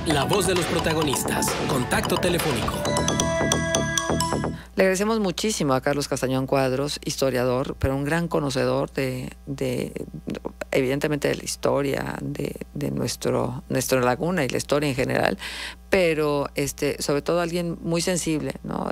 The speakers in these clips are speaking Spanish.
La voz de los protagonistas. Contacto telefónico. Le agradecemos muchísimo a Carlos Castañón Cuadros, historiador, pero un gran conocedor evidentemente de la historia de nuestra laguna y la historia en general, pero sobre todo alguien muy sensible, ¿no?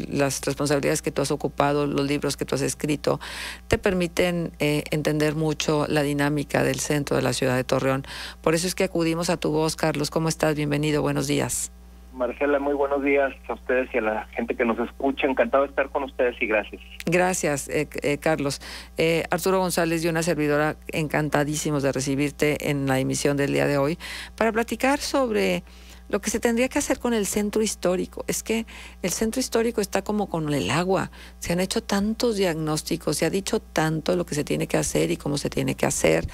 Las responsabilidades que tú has ocupado, los libros que tú has escrito, te permiten entender mucho la dinámica del centro de la ciudad de Torreón. Por eso es que acudimos a tu voz, Carlos. ¿Cómo estás? Bienvenido, buenos días. Marcela, muy buenos días a ustedes y a la gente que nos escucha. Encantado de estar con ustedes y gracias. Gracias, Carlos. Arturo González y una servidora encantadísimos de recibirte en la emisión del día de hoy para platicar sobre lo que se tendría que hacer con el centro histórico. Es que el centro histórico está como con el agua. Se han hecho tantos diagnósticos, se ha dicho tanto lo que se tiene que hacer y cómo se tiene que hacer.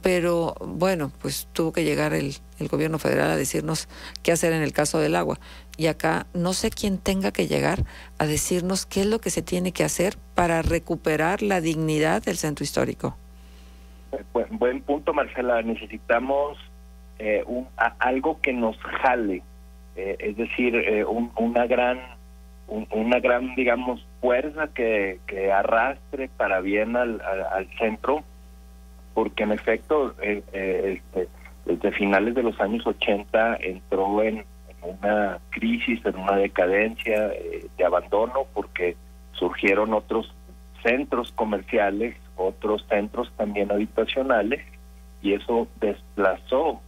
Pero bueno, pues tuvo que llegar el gobierno federal a decirnos qué hacer en el caso del agua. Y acá no sé quién tenga que llegar a decirnos qué es lo que se tiene que hacer para recuperar la dignidad del centro histórico. Buen punto, Marcela. Necesitamos algo que nos jale, es decir, una gran, digamos, fuerza que arrastre para bien al centro, porque en efecto, desde finales de los años 80 entró en una crisis, en una decadencia de abandono, porque surgieron otros centros comerciales, otros centros también habitacionales, y eso desplazó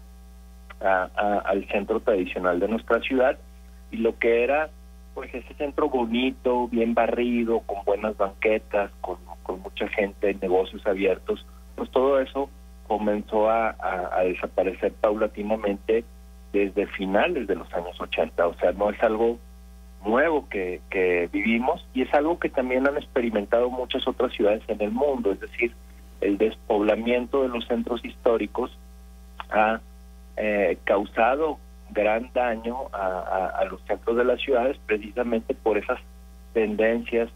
al centro tradicional de nuestra ciudad, y lo que era pues ese centro bonito, bien barrido, con buenas banquetas, con mucha gente, negocios abiertos, pues todo eso comenzó a desaparecer paulatinamente desde finales de los años 80. O sea, no es algo nuevo que vivimos, y es algo que también han experimentado muchas otras ciudades en el mundo. Es decir, el despoblamiento de los centros históricos ha causado gran daño a los centros de las ciudades, precisamente por esas tendencias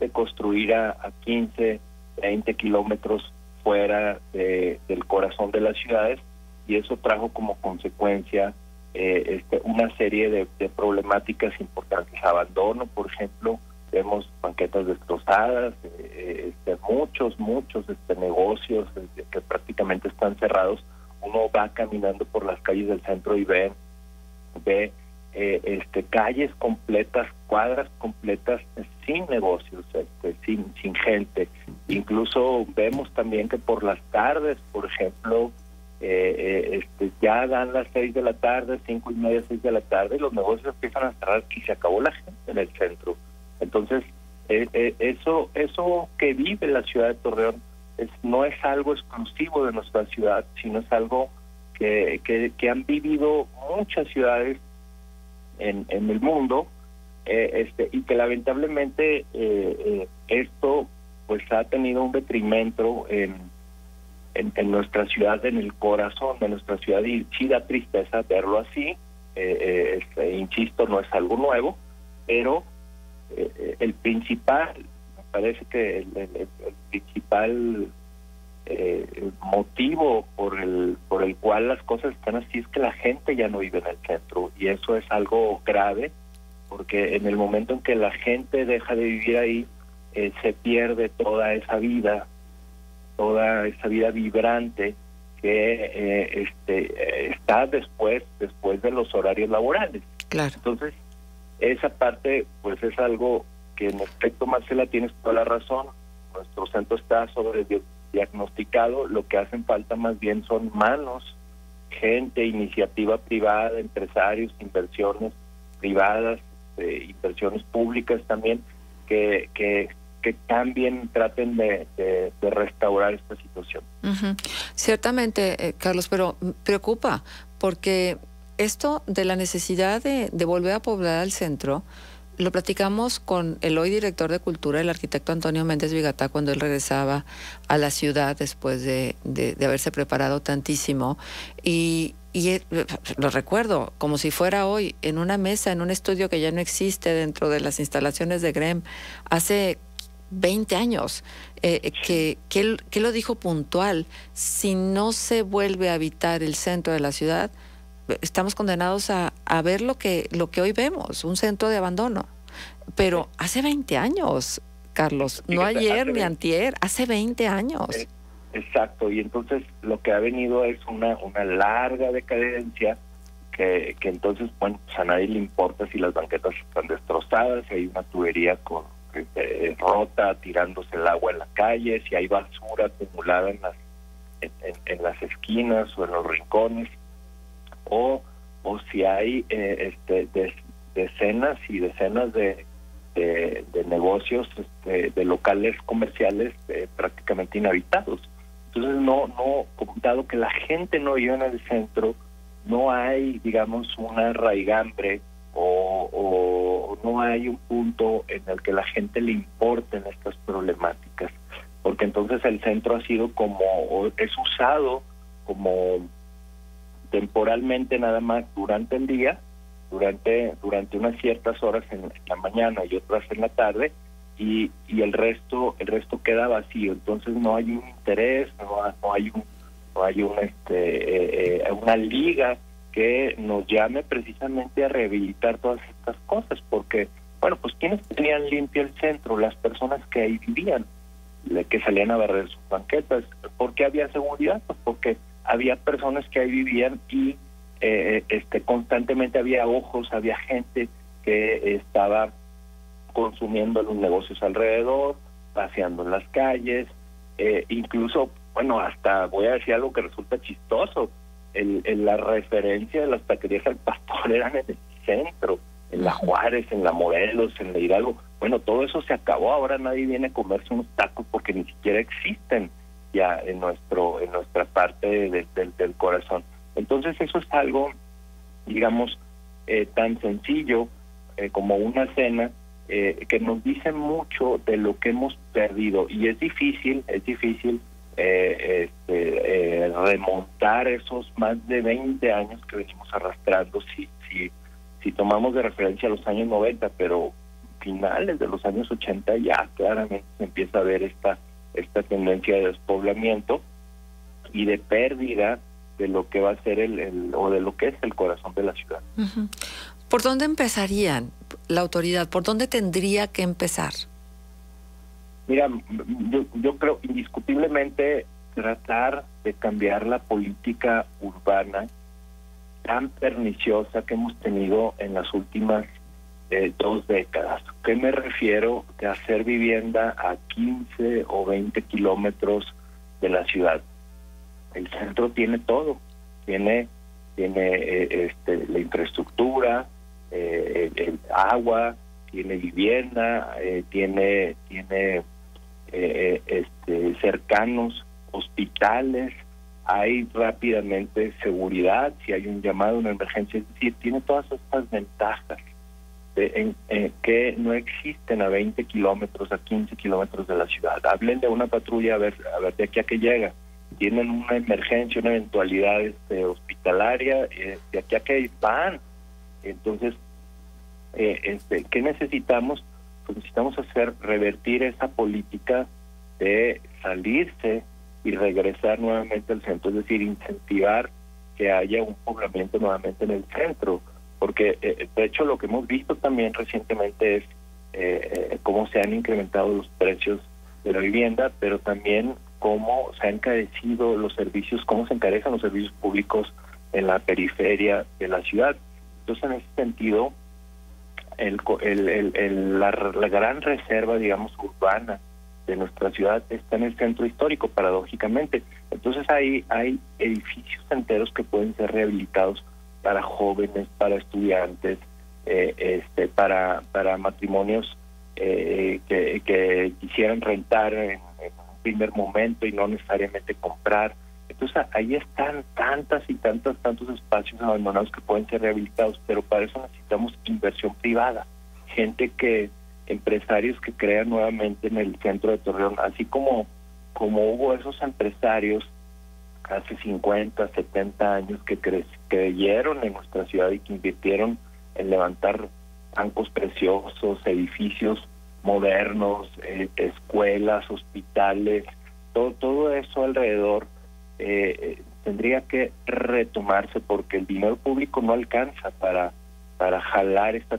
de construir a 15, 20 kilómetros fuera del corazón de las ciudades, y eso trajo como consecuencia una serie de problemáticas importantes. Abandono, por ejemplo, vemos banquetas destrozadas, muchos negocios que prácticamente están cerrados. Uno va caminando por las calles del centro y ve calles completas, cuadras completas sin negocios, sin gente. Incluso vemos también que por las tardes, por ejemplo, ya dan las 6 de la tarde, 5:30, 6 de la tarde, y los negocios empiezan a cerrar y se acabó la gente en el centro. Entonces, eso que vive la ciudad de Torreón no es algo exclusivo de nuestra ciudad, sino es algo que han vivido muchas ciudades en el mundo, y que lamentablemente esto pues ha tenido un detrimento en nuestra ciudad, en el corazón de nuestra ciudad, y sí da tristeza verlo así. Insisto, no es algo nuevo, pero el principal, me parece que el principal motivo por el cual las cosas están así es que la gente ya no vive en el centro, y eso es algo grave, porque en el momento en que la gente deja de vivir ahí, se pierde toda esa vida vibrante que está después de los horarios laborales. Claro. Entonces, esa parte pues es algo que, en efecto, Marcela, tienes toda la razón. Nuestro centro está sobrediagnosticado. Lo que hacen falta más bien son manos, gente, iniciativa privada, empresarios, inversiones privadas, inversiones públicas también, que cambien, traten de restaurar esta situación. Ciertamente, Carlos, pero preocupa, porque esto de la necesidad de volver a poblar el centro, lo platicamos con el hoy director de Cultura, el arquitecto Antonio Méndez Vigatá, cuando él regresaba a la ciudad después de haberse preparado tantísimo, y lo recuerdo como si fuera hoy, en una mesa, en un estudio que ya no existe dentro de las instalaciones de GREM, hace 20 años. ¿Qué lo dijo puntual? Si no se vuelve a habitar el centro de la ciudad, estamos condenados a ver lo que hoy vemos, un centro de abandono. Pero hace 20 años, Carlos, no ayer ni antier, hace 20 años. Exacto, y entonces lo que ha venido es una larga decadencia que entonces, bueno, pues a nadie le importa si las banquetas están destrozadas, si hay una tubería rota, tirándose el agua en la calle, si hay basura acumulada en las esquinas o en los rincones, o si hay decenas y decenas de negocios, de locales comerciales prácticamente inhabitados. Entonces dado que la gente no vive en el centro, no hay, digamos, una raigambre o no hay un punto en el que la gente le importen estas problemáticas, porque entonces el centro ha sido es usado como temporalmente nada más durante el día, durante unas ciertas horas en la mañana y otras en la tarde, y el resto queda vacío. Entonces no hay un interés, no hay una liga que nos llame precisamente a rehabilitar todas estas cosas, porque, bueno, pues ¿quiénes tenían limpio el centro? Las personas que ahí vivían, que salían a barrer sus banquetas. ¿Por qué había seguridad? Pues porque había personas que ahí vivían y constantemente había ojos, había gente que estaba consumiendo en los negocios alrededor, paseando en las calles, incluso, bueno, hasta voy a decir algo que resulta chistoso, la referencia de las taquerías al pastor eran en el centro, en la Juárez, en la Morelos, en la Hidalgo. Bueno, todo eso se acabó, ahora nadie viene a comerse unos tacos porque ni siquiera existen ya en nuestra parte del corazón. Entonces eso es algo, digamos, tan sencillo como una cena, que nos dice mucho de lo que hemos perdido, y es difícil remontar esos más de 20 años que venimos arrastrando si tomamos de referencia los años 90, pero finales de los años 80 ya claramente se empieza a ver esta tendencia de despoblamiento y de pérdida de lo que va a ser o de lo que es el corazón de la ciudad. Uh-huh. ¿Por dónde empezarían la autoridad? ¿Por dónde tendría que empezar? Mira, yo creo indiscutiblemente tratar de cambiar la política urbana tan perniciosa que hemos tenido en las últimas 2 décadas. ¿Qué me refiero? De hacer vivienda a 15 o 20 kilómetros de la ciudad. El centro tiene todo, tiene la infraestructura, el agua, tiene vivienda, tiene cercanos hospitales, hay rápidamente seguridad si hay un llamado, una emergencia, es decir, tiene todas estas ventajas que no existen a 20 kilómetros, a 15 kilómetros de la ciudad. Hablen de una patrulla a ver de aquí a qué llega. Tienen una emergencia, una eventualidad hospitalaria, de aquí a qué van. Entonces, ¿qué necesitamos? Pues necesitamos revertir esa política de salirse y regresar nuevamente al centro, es decir, incentivar que haya un poblamiento nuevamente en el centro, porque de hecho lo que hemos visto también recientemente es cómo se han incrementado los precios de la vivienda, pero también cómo se han encarecido los servicios, cómo se encarecen los servicios públicos en la periferia de la ciudad. Entonces, en ese sentido, la gran reserva, digamos, urbana de nuestra ciudad está en el centro histórico, paradójicamente. Entonces hay edificios enteros que pueden ser rehabilitados para jóvenes, para estudiantes, para matrimonios que quisieran rentar en un primer momento y no necesariamente comprar. Entonces ahí están tantos espacios abandonados que pueden ser rehabilitados, pero para eso necesitamos inversión privada, empresarios que crean nuevamente en el centro de Torreón, así como hubo esos empresarios hace 50, 70 años que creyeron en nuestra ciudad y que invirtieron en levantar bancos preciosos, edificios modernos, escuelas, hospitales, todo eso alrededor tendría que retomarse, porque el dinero público no alcanza para jalar esta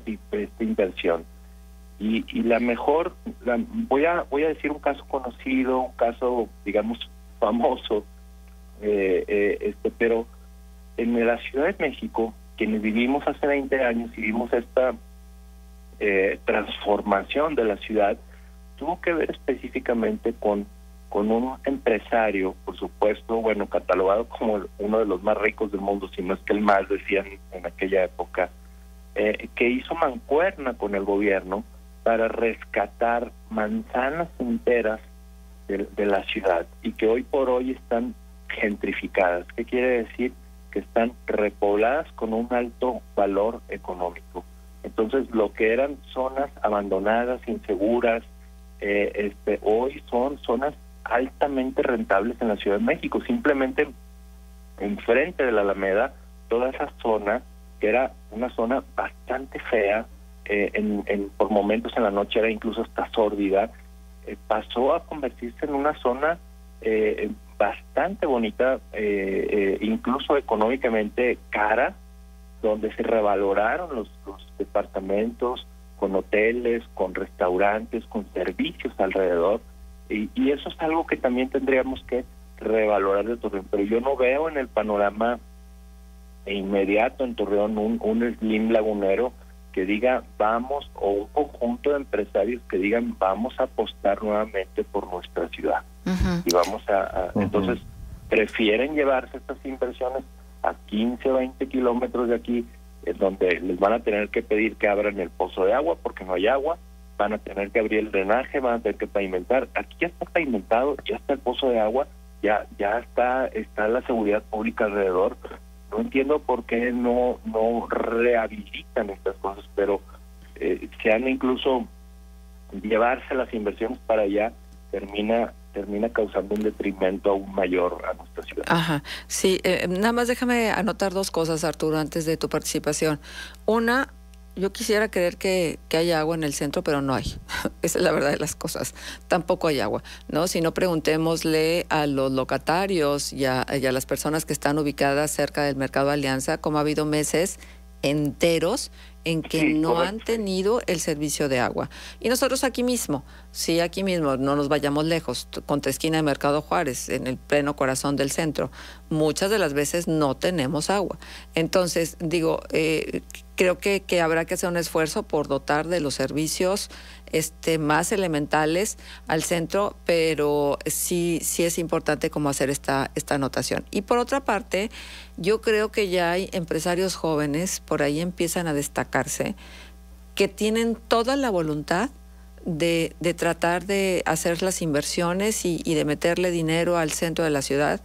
inversión. Y la mejor, voy a decir un caso conocido, un caso, digamos, famoso, pero en la Ciudad de México, quienes vivimos hace 20 años y vimos esta transformación de la ciudad, tuvo que ver específicamente con un empresario, por supuesto, bueno, catalogado como uno de los más ricos del mundo, si no es que el más, decían en aquella época, que hizo mancuerna con el gobierno para rescatar manzanas enteras de la ciudad, y que hoy por hoy están gentrificadas. ¿Qué quiere decir? Que están repobladas con un alto valor económico. Entonces, lo que eran zonas abandonadas, inseguras, hoy son zonas altamente rentables en la Ciudad de México. Simplemente enfrente de la Alameda, toda esa zona, que era una zona bastante fea, por momentos en la noche era incluso hasta sórdida, pasó a convertirse en una zona bastante bonita, incluso económicamente cara, donde se revaloraron los departamentos, con hoteles, con restaurantes, con servicios alrededor, y eso es algo que también tendríamos que revalorar de Torreón. Pero yo no veo en el panorama inmediato en Torreón un Slim lagunero que diga vamos, o un conjunto de empresarios que digan vamos a apostar nuevamente por nuestra ciudad. Y vamos entonces prefieren llevarse estas inversiones a 15 o 20 kilómetros de aquí, donde les van a tener que pedir que abran el pozo de agua porque no hay agua, van a tener que abrir el drenaje, van a tener que pavimentar. Aquí ya está pavimentado, ya está el pozo de agua, ya está la seguridad pública alrededor. No entiendo por qué no rehabilitan estas cosas, pero se han incluso llevarse las inversiones para allá termina causando un detrimento aún mayor a nuestra ciudad. Ajá, sí, nada más déjame anotar dos cosas, Arturo, antes de tu participación. Una, yo quisiera creer que haya agua en el centro, pero no hay. Esa es la verdad de las cosas. Tampoco hay agua, ¿no? Si no, preguntémosle a los locatarios y a las personas que están ubicadas cerca del Mercado Alianza, como ha habido meses enteros en que no han tenido el servicio de agua. Y nosotros aquí mismo, no nos vayamos lejos, contra esquina de Mercado Juárez, en el pleno corazón del centro, muchas de las veces no tenemos agua. Entonces, digo, creo que habrá que hacer un esfuerzo por dotar de los servicios más elementales al centro, pero sí es importante como hacer esta anotación. Y por otra parte, yo creo que ya hay empresarios jóvenes, por ahí empiezan a destacarse, que tienen toda la voluntad de tratar de hacer las inversiones y de meterle dinero al centro de la ciudad,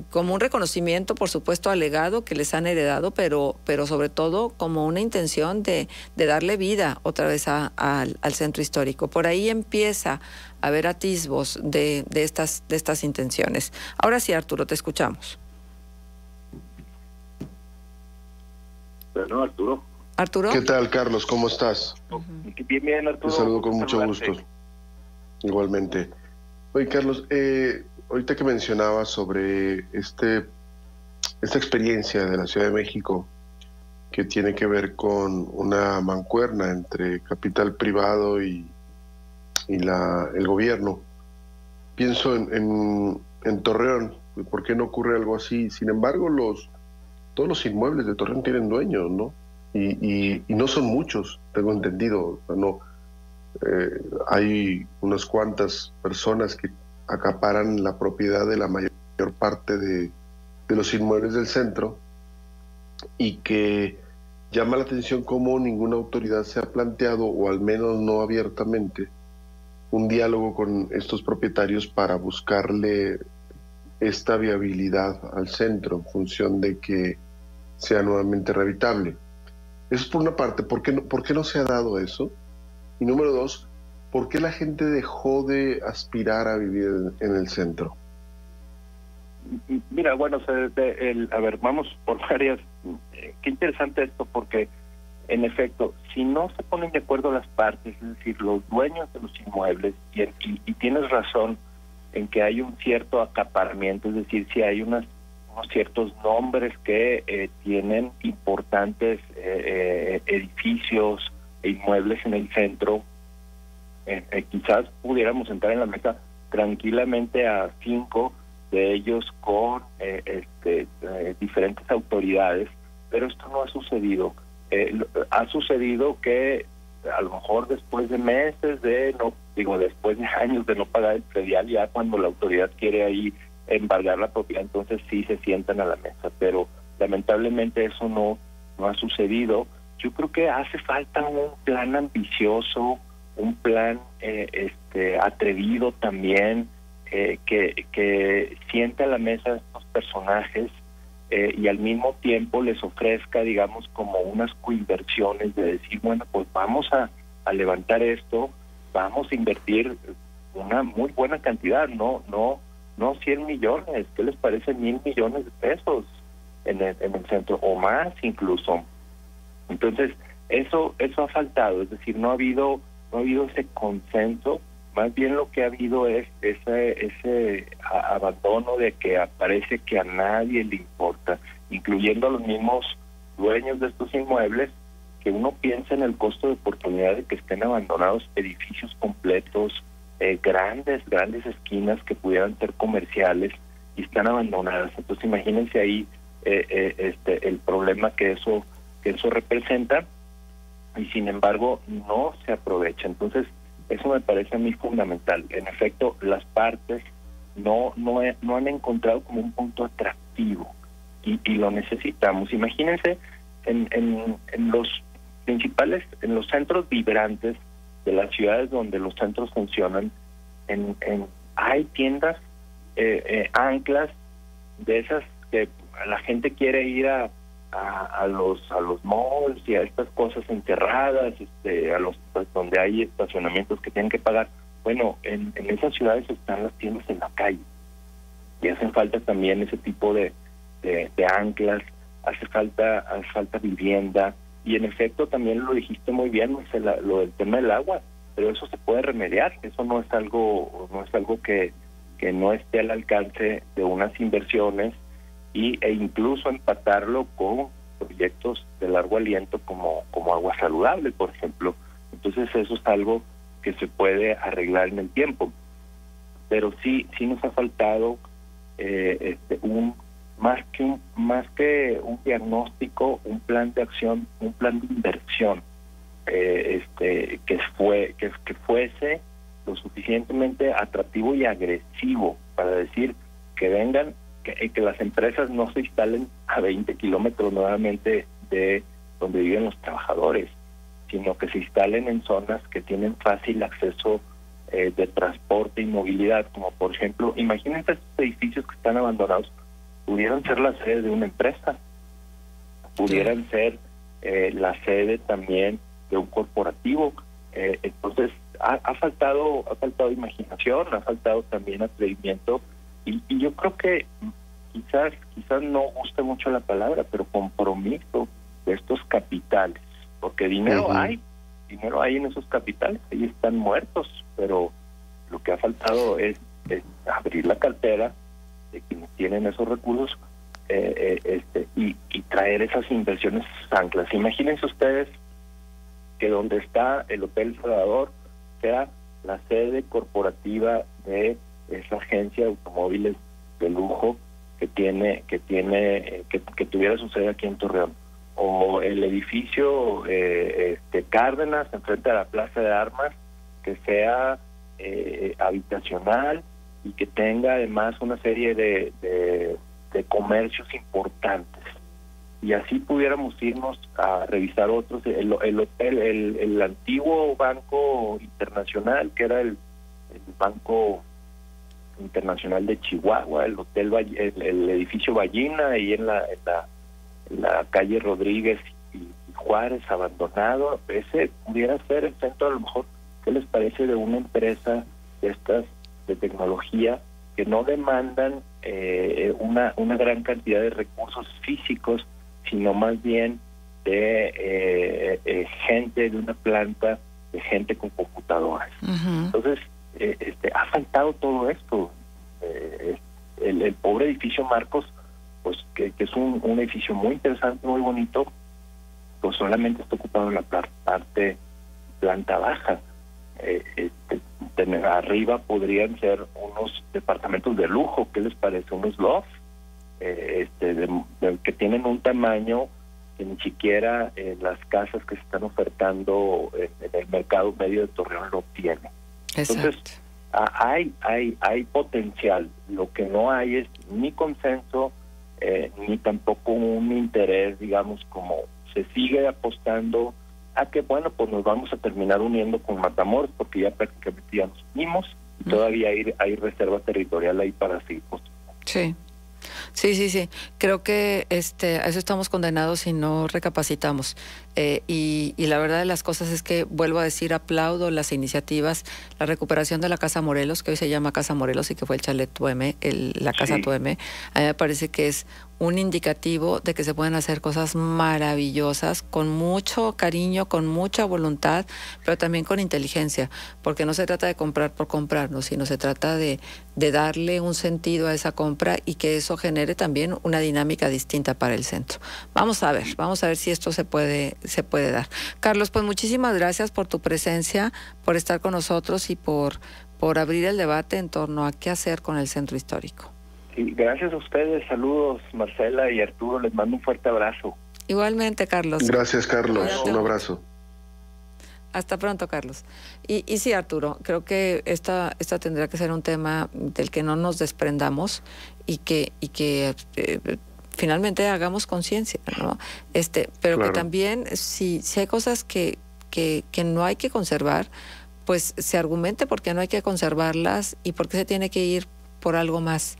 como un reconocimiento, por supuesto, al legado que les han heredado, pero sobre todo como una intención de darle vida otra vez al centro histórico. Por ahí empieza a haber atisbos de estas intenciones. Ahora sí, Arturo, te escuchamos. Bueno, Arturo. ¿Arturo? ¿Qué tal, Carlos? ¿Cómo estás? Bien, Arturo. Te saludo con mucho gusto. Igualmente. Oye, Carlos, ahorita que mencionabas sobre esta experiencia de la Ciudad de México que tiene que ver con una mancuerna entre capital privado y el gobierno, pienso en Torreón. ¿Por qué no ocurre algo así? Sin embargo, todos los inmuebles de Torreón tienen dueños, ¿no? Y no son muchos, tengo entendido. No, hay unas cuantas personas que acaparan la propiedad de la mayor parte de los inmuebles del centro, y que llama la atención cómo ninguna autoridad se ha planteado, o al menos no abiertamente, un diálogo con estos propietarios para buscarle esta viabilidad al centro en función de que sea nuevamente rehabilitable. Eso es por una parte. ¿Por qué no se ha dado eso? Y número dos, ¿por qué la gente dejó de aspirar a vivir en el centro? Mira, bueno, a ver, vamos por varias. Qué interesante esto, porque en efecto, si no se ponen de acuerdo las partes, es decir, los dueños de los inmuebles, y tienes razón en que hay un cierto acaparamiento, es decir, si hay unos ciertos nombres que tienen importantes edificios e inmuebles en el centro, quizás pudiéramos entrar en la mesa tranquilamente a 5 de ellos con diferentes autoridades, pero esto no ha sucedido. Ha sucedido que a lo mejor después de meses después de años de no pagar el predial, ya cuando la autoridad quiere ahí embargar la propiedad, entonces sí se sientan a la mesa, pero lamentablemente eso no ha sucedido. Yo creo que hace falta un plan ambicioso, un plan atrevido también, que siente a la mesa a estos personajes y al mismo tiempo les ofrezca, digamos, como unas coinversiones de decir, bueno, pues vamos a levantar esto, vamos a invertir una muy buena cantidad, no 100 millones, ¿qué les parece? 1,000 millones de pesos en el centro, o más incluso. Entonces, eso ha faltado, es decir, no ha habido ese consenso, más bien lo que ha habido es ese abandono de que parece que a nadie le importa, incluyendo a los mismos dueños de estos inmuebles, que uno piensa en el costo de oportunidad de que estén abandonados edificios completos, grandes esquinas que pudieran ser comerciales y están abandonadas. Entonces imagínense ahí el problema que eso representa, y sin embargo no se aprovecha. Entonces eso me parece a mí fundamental. En efecto, las partes no han encontrado como un punto atractivo y lo necesitamos. Imagínense en los principales, en los centros vibrantes de las ciudades donde los centros funcionan, hay tiendas anclas de esas que la gente quiere ir a los malls y a estas cosas encerradas, a los donde hay estacionamientos que tienen que pagar. Bueno, en esas ciudades están las tiendas en la calle y hacen falta también ese tipo de anclas, hace falta vivienda, y en efecto también lo dijiste muy bien, lo del tema del agua, pero eso se puede remediar, eso no es algo que no esté al alcance de unas inversiones e incluso empatarlo con proyectos de largo aliento como agua saludable, por ejemplo. Entonces eso es algo que se puede arreglar en el tiempo, pero sí nos ha faltado más que un diagnóstico, un plan de acción, un plan de inversión que fuese lo suficientemente atractivo y agresivo para decir que vengan, que las empresas no se instalen a 20 kilómetros nuevamente de donde viven los trabajadores, sino que se instalen en zonas que tienen fácil acceso de transporte y movilidad, como por ejemplo, imagínense estos edificios que están abandonados, pudieran ser la sede de una empresa, pudieran ser la sede también de un corporativo. Entonces ha faltado imaginación, ha faltado también atrevimiento, y yo creo que quizás no guste mucho la palabra, pero compromiso de estos capitales, porque dinero hay en esos capitales, ahí están muertos, pero lo que ha faltado es abrir la cartera de quienes tienen esos recursos y traer esas inversiones, esas anclas. Imagínense ustedes que donde está el Hotel Salvador sea la sede corporativa de esa agencia de automóviles de lujo que tuviera su sede aquí en Torreón, o el edificio Cárdenas enfrente a la Plaza de Armas, que sea habitacional y que tenga además una serie de comercios importantes, y así pudiéramos irnos a revisar otros. El antiguo Banco Internacional, que era el Banco Internacional de Chihuahua, el edificio Ballina, ahí en la calle Rodríguez y Juárez, abandonado. Ese pudiera ser el centro, a lo mejor, ¿qué les parece?, de una empresa de estas de tecnología que no demandan una gran cantidad de recursos físicos, sino más bien de gente de una planta, de gente con computadoras. Entonces, ha faltado todo esto. El pobre edificio Marcos, pues que es un edificio muy interesante, muy bonito, pues solamente está ocupado en la parte planta baja. Arriba podrían ser unos departamentos de lujo, ¿qué les parece? Unos loft, que tienen un tamaño que ni siquiera las casas que se están ofertando en el mercado medio de Torreón lo tienen. Entonces, hay potencial. Lo que no hay es ni consenso, ni tampoco un interés, digamos, como se sigue apostando a que, bueno, pues nos vamos a terminar uniendo con Matamoros, porque ya prácticamente ya nos unimos, y todavía hay reserva territorial ahí para seguir construyendo. Sí. Sí. Creo que a eso estamos condenados si no recapacitamos. Y la verdad de las cosas es que, vuelvo a decir, aplaudo las iniciativas, la recuperación de la Casa Morelos, que hoy se llama Casa Morelos y que fue el chalet Tueme, la Casa Tueme. A mí me parece que es un indicativo de que se pueden hacer cosas maravillosas con mucho cariño, con mucha voluntad, pero también con inteligencia, porque no se trata de comprar por comprar, ¿no? Sino se trata de darle un sentido a esa compra y que eso genere también una dinámica distinta para el centro. Vamos a ver si esto se puede dar. Carlos, pues muchísimas gracias por tu presencia, por estar con nosotros y por abrir el debate en torno a qué hacer con el centro histórico. Sí, gracias a ustedes. Saludos, Marcela y Arturo. Les mando un fuerte abrazo. Igualmente, Carlos. Gracias, Carlos. Un abrazo. Hasta pronto, Carlos. Y sí, Arturo, creo que esta tendrá que ser un tema del que no nos desprendamos y que finalmente hagamos conciencia, ¿no? Pero claro, que también si hay cosas que no hay que conservar, pues se argumente por qué no hay que conservarlas y por qué se tiene que ir por algo más.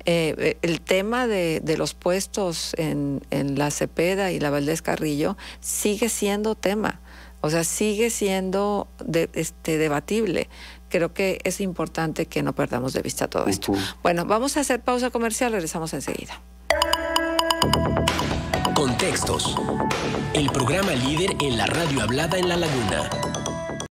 El tema de los puestos en la Cepeda y la Valdés Carrillo sigue siendo tema, o sea, sigue siendo debatible. Creo que es importante que no perdamos de vista todo esto. Bueno, vamos a hacer pausa comercial, regresamos enseguida. Contextos. El programa líder en la radio hablada en La Laguna.